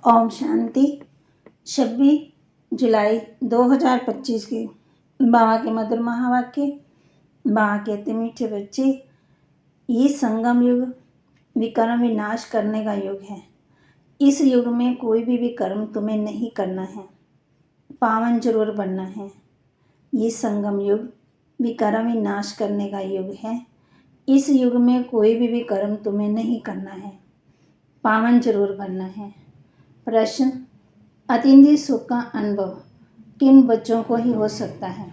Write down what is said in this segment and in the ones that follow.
ओम शांति। 26 जुलाई 2025 के बाबा के मधुर महावाक्य। बाबा कहते मीठे बच्चे, ये संगम युग विकर्म विनाश करने का युग है। इस युग में कोई भी विकर्म तुम्हें नहीं करना है, पावन जरूर बनना है। ये संगम युग विकर्म विनाश करने का युग है। इस युग में कोई भी विकर्म तुम्हें नहीं करना है, पावन जरूर बनना है। प्रश्न, अतीन्द्रिय सुख का अनुभव किन बच्चों को ही हो सकता है?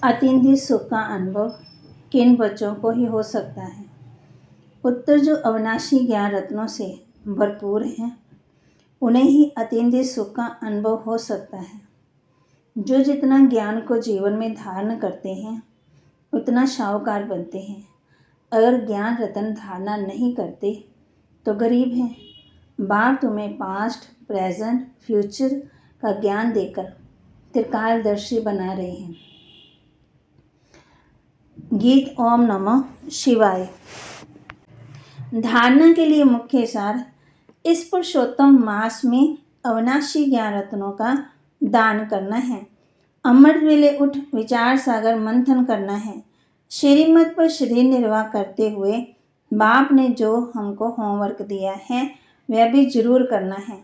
अतीन्द्रिय सुख का अनुभव किन बच्चों को ही हो सकता है? उत्तर, जो अविनाशी ज्ञान रत्नों से भरपूर हैं, उन्हें ही अतीन्द्रिय सुख का अनुभव हो सकता है। जो जितना ज्ञान को जीवन में धारण करते हैं, उतना शाहूकार बनते हैं। अगर ज्ञान रत्न धारणा नहीं करते तो गरीब हैं। बाप तुम्हें पास्ट, प्रेजेंट, फ्यूचर का ज्ञान देकर त्रिकालदर्शी बना रहे हैं। गीत ओम नमः शिवाय। धारणा के लिए मुख्य सार, इस पुरुषोत्तम मास में अविनाशी ज्ञान रत्नों का दान करना है। अमृत वेले उठ विचार सागर मंथन करना है। श्रीमत पर शरीर निर्वाह करते हुए बाप ने जो हमको होमवर्क दिया है वह भी जरूर करना है।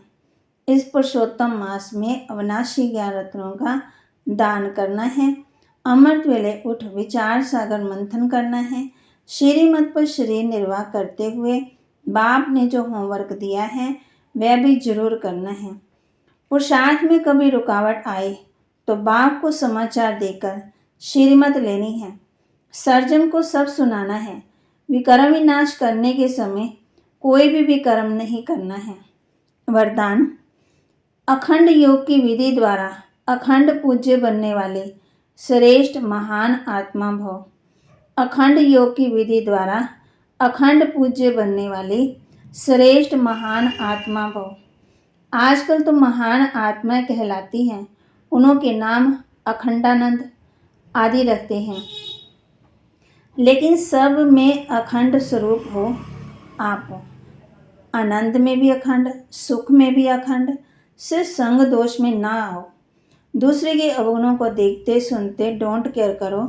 इस पुरुषोत्तम मास में अविनाशी ज्ञान रत्नों का दान करना है। अमृत वेले उठ विचार सागर मंथन करना है। श्रीमत पर शरीर निर्वाह करते हुए बाप ने जो होमवर्क दिया है वह भी जरूर करना है। पुरुषार्थ में कभी रुकावट आए तो बाप को समाचार देकर श्रीमत लेनी है। सर्जन को सब सुनाना है। विकर्म विनाश करने के समय कोई भी विकर्म नहीं करना है। वरदान, अखंड योग की विधि द्वारा अखंड पूज्य बनने वाले श्रेष्ठ महान आत्मा भव। अखंड योग की विधि द्वारा अखंड पूज्य बनने वाली श्रेष्ठ महान आत्मा भव। आजकल तो महान आत्माएं कहलाती हैं, उन्हों के नाम अखंडानंद आदि रखते हैं, लेकिन सब में अखंड स्वरूप हो आप हो। आनंद में भी अखंड, सुख में भी अखंड, सिर्फ संग दोष में ना आओ। दूसरे के अवगुणों को देखते सुनते डोंट केयर करो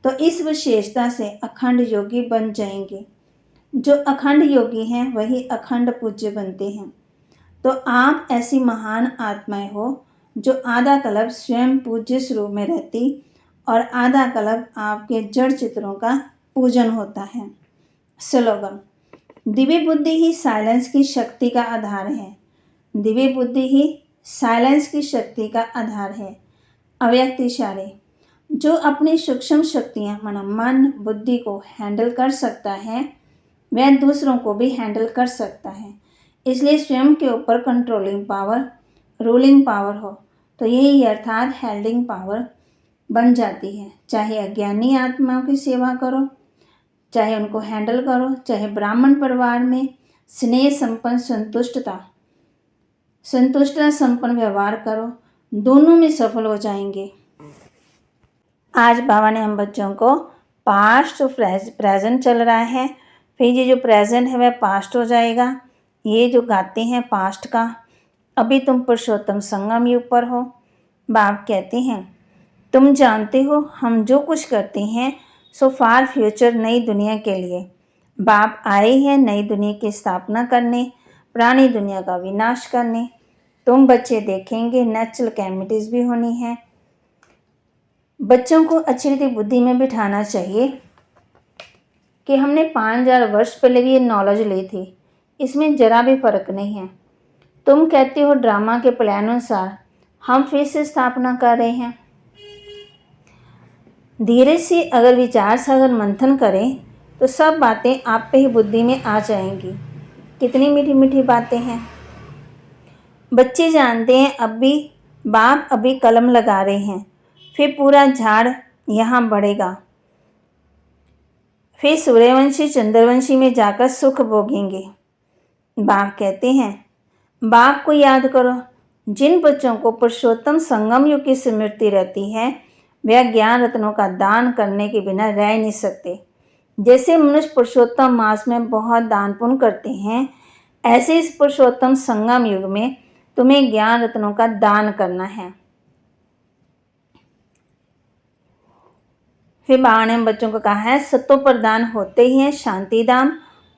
तो इस विशेषता से अखंड योगी बन जाएंगे। जो अखंड योगी हैं वही अखंड पूज्य बनते हैं। तो आप ऐसी महान आत्माएं हो जो आधा कल्प स्वयं पूज्य स्वरूप में रहती और आधा कल्प आपके जड़ चित्रों का पूजन होता है। स्लोगन, दिव्य बुद्धि ही साइलेंस की शक्ति का आधार है। दिव्य बुद्धि ही साइलेंस की शक्ति का आधार है। अव्यक्त इशारे, जो अपनी सूक्ष्म शक्तियाँ मन बुद्धि को हैंडल कर सकता है वह दूसरों को भी हैंडल कर सकता है। इसलिए स्वयं के ऊपर कंट्रोलिंग पावर, रूलिंग पावर हो तो यही अर्थात हेल्डिंग पावर बन जाती है। चाहे अज्ञानी आत्माओं की सेवा करो, चाहे उनको हैंडल करो, चाहे ब्राह्मण परिवार में स्नेह संपन्न संतुष्टता संपन्न व्यवहार करो, दोनों में सफल हो जाएंगे। आज बाबा ने हम बच्चों को पास्ट और प्रेजेंट चल रहा है, फिर ये जो प्रेजेंट है वह पास्ट हो जाएगा। ये जो गाते हैं पास्ट का, अभी तुम पुरुषोत्तम संगम युग पर हो। बाप कहते हैं, तुम जानते हो हम जो कुछ करते हैं सो फार फ्यूचर नई दुनिया के लिए। बाप आए हैं नई दुनिया की स्थापना करने, पुरानी दुनिया का विनाश करने। तुम बच्चे देखेंगे नेचुरल कैमिटीज भी होनी है। बच्चों को अच्छी रीति बुद्धि में बिठाना चाहिए कि हमने 5000 वर्ष पहले भी ये नॉलेज ली थी, इसमें जरा भी फर्क नहीं है। तुम कहते हो ड्रामा के प्लान अनुसार हम फिर से स्थापना कर रहे हैं। धीरे से अगर विचार सागर मंथन करें तो सब बातें आप पे ही बुद्धि में आ जाएंगी। कितनी मीठी मीठी बातें हैं। बच्चे जानते हैं अभी बाप अभी कलम लगा रहे हैं, फिर पूरा झाड़ यहाँ बढ़ेगा, फिर सूर्यवंशी चंद्रवंशी में जाकर सुख भोगेंगे। बाप कहते हैं, बाप को याद करो। जिन बच्चों को पुरुषोत्तम संगम युग की स्मृति रहती है वह ज्ञान रत्नों का दान करने के बिना रह नहीं सकते। जैसे मनुष्य पुरुषोत्तम मास में बहुत दान पुण्य करते हैं, ऐसे इस पुरुषोत्तम संगम युग में तुम्हें ज्ञान रत्नों का दान करना है। फिर बाबा ने बच्चों को कहा है, सतो प्रदान होते ही है शांति धाम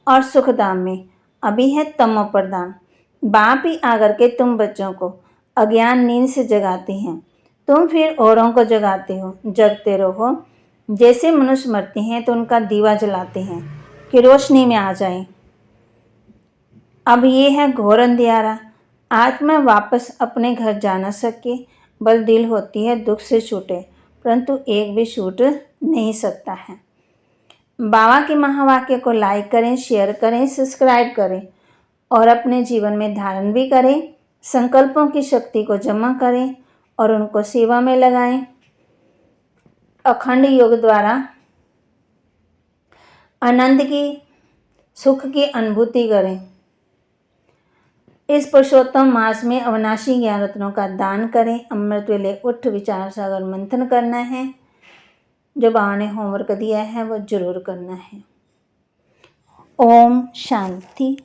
और सुख धाम में, अभी है तमो प्रदान। बाप ही आकर के तुम बच्चों को अज्ञान नींद से जगाते हैं, तुम फिर औरों को जगाते हो। जगते रहो। जैसे मनुष्य मरते हैं तो उनका दीवा जलाते हैं कि रोशनी में आ जाए। अब ये है घोर अंधियारा। आत्मा वापस अपने घर जा न सके, बल दिल होती है दुख से छूटे, परंतु एक भी छूट नहीं सकता है। बाबा के महावाक्य को लाइक करें, शेयर करें, सब्सक्राइब करें और अपने जीवन में धारण भी करें। संकल्पों की शक्ति को जमा करें और उनको सेवा में लगाएं। अखंड योग द्वारा आनंद की, सुख की अनुभूति करें। इस पुरुषोत्तम मास में अविनाशी ज्ञान रत्नों का दान करें। अमृत वेले उठ विचार सागर मंथन करना है। जो बाबा ने होमवर्क दिया है वो जरूर करना है। ओम शांति।